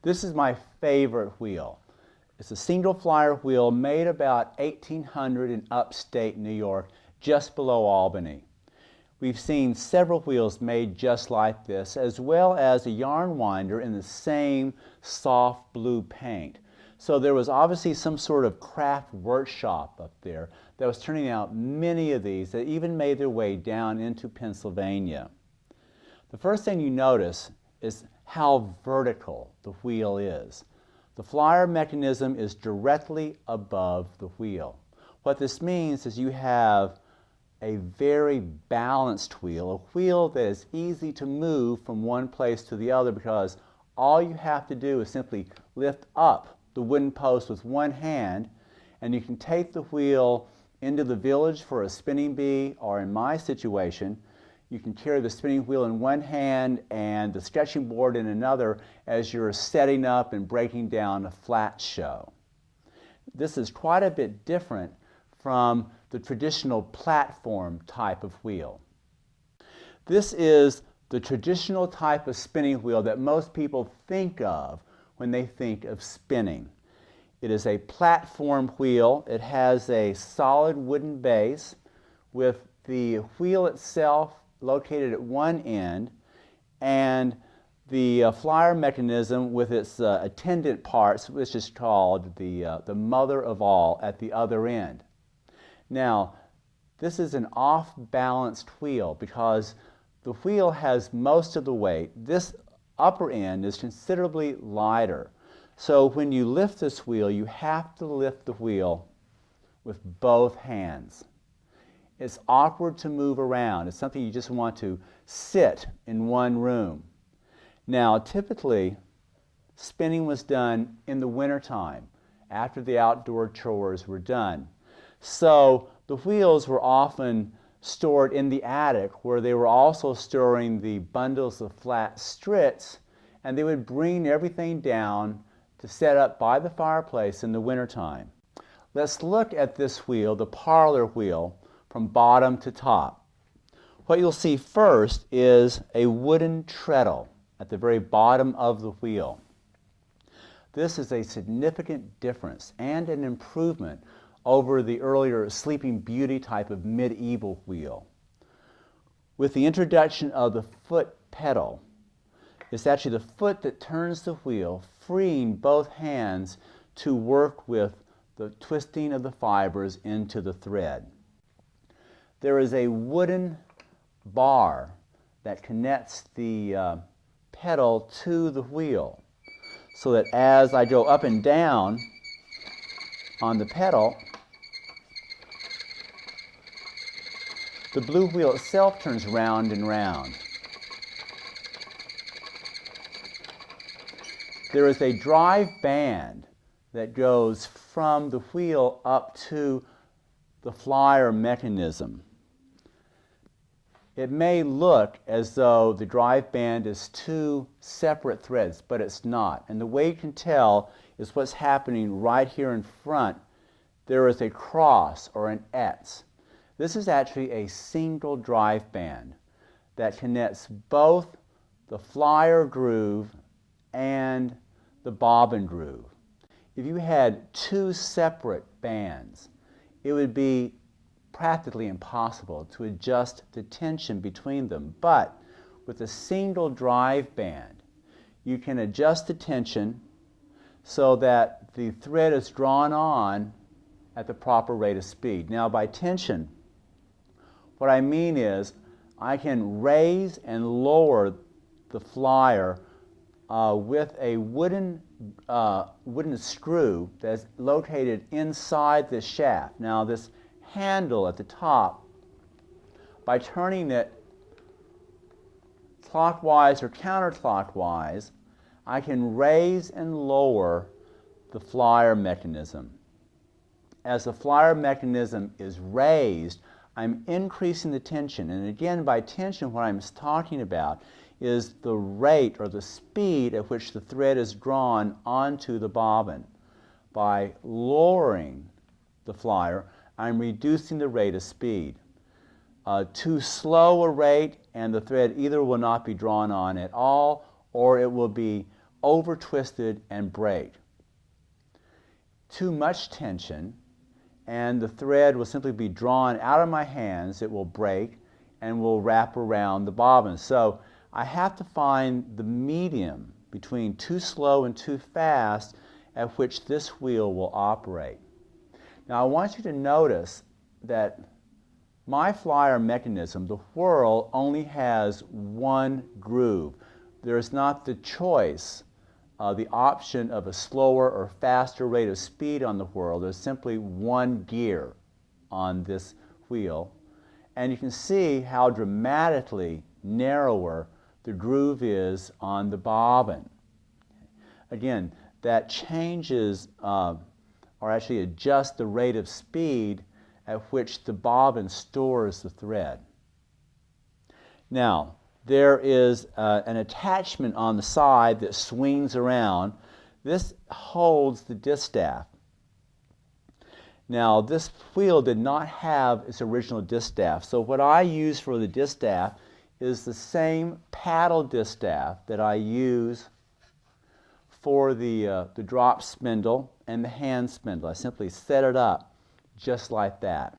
This is my favorite wheel. It's a single flyer wheel made about 1800 in upstate New York, just below Albany. We've seen several wheels made just like this, as well as a yarn winder in the same soft blue paint. So there was obviously some sort of craft workshop up there that was turning out many of these that even made their way down into Pennsylvania. The first thing you notice is how vertical the wheel is. The flyer mechanism is directly above the wheel. What this means is you have a very balanced wheel, a wheel that is easy to move from one place to the other because all you have to do is simply lift up the wooden post with one hand, and you can take the wheel into the village for a spinning bee, or in my situation, you can carry the spinning wheel in one hand and the stretching board in another as you're setting up and breaking down a flat show. This is quite a bit different from the traditional platform type of wheel. This is the traditional type of spinning wheel that most people think of when they think of spinning. It is a platform wheel. It has a solid wooden base with the wheel itself located at one end and the flyer mechanism with its attendant parts, which is called the mother of all, at the other end. Now, this is an off-balanced wheel because the wheel has most of the weight. This upper end is considerably lighter. So when you lift this wheel, you have to lift the wheel with both hands. It's awkward to move around. It's something you just want to sit in one room. Now, typically, spinning was done in the wintertime after the outdoor chores were done. So the wheels were often stored in the attic, where they were also storing the bundles of flat strips, and they would bring everything down to set up by the fireplace in the wintertime. Let's look at this wheel, the parlor wheel, from bottom to top. What you'll see first is a wooden treadle at the very bottom of the wheel. This is a significant difference and an improvement over the earlier Sleeping Beauty type of medieval wheel. With the introduction of the foot pedal, it's actually the foot that turns the wheel, freeing both hands to work with the twisting of the fibers into the thread. There is a wooden bar that connects the pedal to the wheel, so that as I go up and down on the pedal, the blue wheel itself turns round and round. There is a drive band that goes from the wheel up to the flyer mechanism. It may look as though the drive band is two separate threads, but it's not. And the way you can tell is what's happening right here in front. There is a cross or an X. This is actually a single drive band that connects both the flyer groove and the bobbin groove. If you had two separate bands, it would be practically impossible to adjust the tension between them. But with a single drive band, you can adjust the tension so that the thread is drawn on at the proper rate of speed. Now, by tension, what I mean is I can raise and lower the flyer with a wooden screw that's located inside the shaft. Now, this handle at the top, by turning it clockwise or counterclockwise, I can raise and lower the flyer mechanism. As the flyer mechanism is raised, I'm increasing the tension. And again, by tension, what I'm talking about is the rate or the speed at which the thread is drawn onto the bobbin. By lowering the flyer, I'm reducing the rate of speed. Too slow a rate and the thread either will not be drawn on at all, or it will be over twisted and break. Too much tension and the thread will simply be drawn out of my hands. It will break and will wrap around the bobbin. So I have to find the medium between too slow and too fast at which this wheel will operate. Now I want you to notice that my flyer mechanism, the whirl, only has one groove. There is not the choice, the option of a slower or faster rate of speed on the whirl. There's simply one gear on this wheel. And you can see how dramatically narrower the groove is on the bobbin. Again, that changes or actually adjusts the rate of speed at which the bobbin stores the thread. Now, there is an attachment on the side that swings around. This holds the distaff. Now, this wheel did not have its original distaff, so what I use for the distaff is the same paddle distaff that I use for the drop spindle and the hand spindle. I simply set it up just like that.